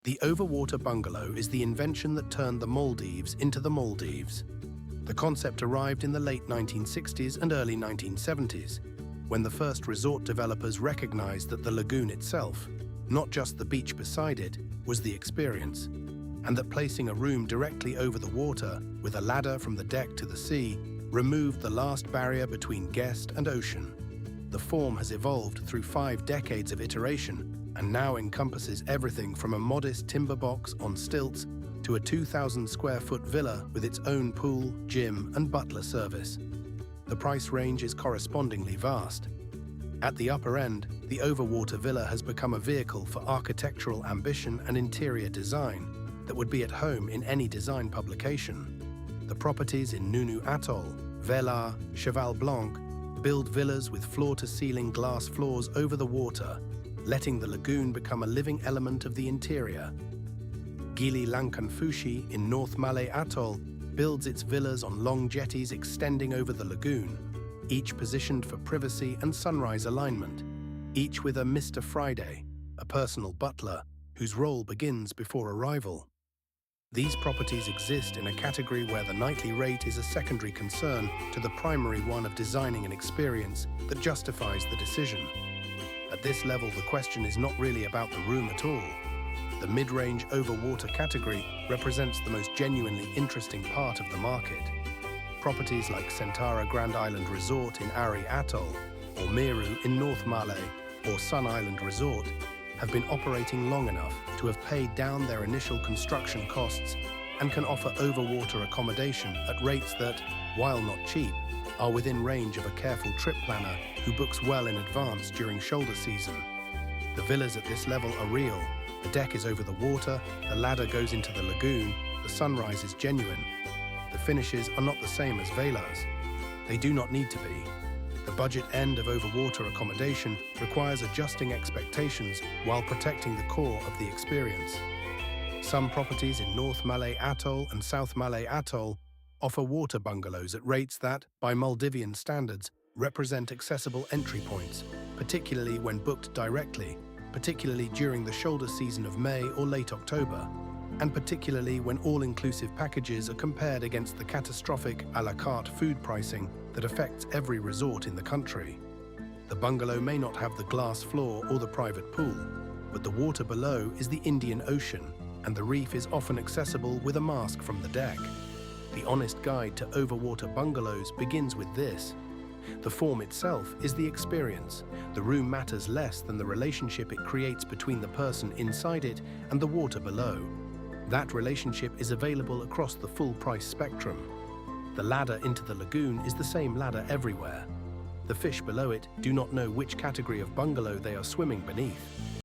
The Overwater Bungalow is the invention that turned the Maldives into the Maldives. The concept arrived in the late 1960s and early 1970s, when the first resort developers recognized that the lagoon itself, not just the beach beside it, was the experience, and that placing a room directly over the water, with a ladder from the deck to the sea, removed the last barrier between guest and ocean. The form has evolved through 5 decades of iteration and now encompasses everything from a modest timber box on stilts to a 2,000-square-foot villa with its own pool, gym, and butler service. The price range is correspondingly vast. At the upper end, the Overwater Villa has become a vehicle for architectural ambition and interior design that would be at home in any design publication. The properties in Nunu Atoll, Vela, Cheval Blanc build villas with floor-to-ceiling glass floors over the water, letting the lagoon become a living element of the interior. Gili Langkonfushi in North Malay Atoll builds its villas on long jetties extending over the lagoon, each positioned for privacy and sunrise alignment, each with a Mr. Friday, a personal butler, whose role begins before arrival. These properties exist in a category where the nightly rate is a secondary concern to the primary one of designing an experience that justifies the decision. At this level, the question is not really about the room at all. The mid-range overwater category represents the most genuinely interesting part of the market. Properties like Sentara Grand Island Resort in Ari Atoll, or Meru in North Malay, or Sun Island Resort, have been operating long enough to have paid down their initial construction costs and can offer overwater accommodation at rates that, while not cheap, are within range of a careful trip planner who books well in advance during shoulder season. The villas at this level are real. The deck is over the water, the ladder goes into the lagoon, the sunrise is genuine. The finishes are not the same as Velas. They do not need to be. The budget end of overwater accommodation requires adjusting expectations while protecting the core of the experience. Some properties in North Malay Atoll and South Malay Atoll offer water bungalows at rates that, by Maldivian standards, represent accessible entry points, particularly when booked directly, particularly during the shoulder season of May or late October, and particularly when all-inclusive packages are compared against the catastrophic à la carte food pricing that affects every resort in the country. The bungalow may not have the glass floor or the private pool, but the water below is the Indian Ocean, and the reef is often accessible with a mask from the deck. The honest guide to overwater bungalows begins with this. The form itself is the experience. The room matters less than the relationship it creates between the person inside it and the water below. That relationship is available across the full price spectrum. The ladder into the lagoon is the same ladder everywhere. The fish below it do not know which category of bungalow they are swimming beneath.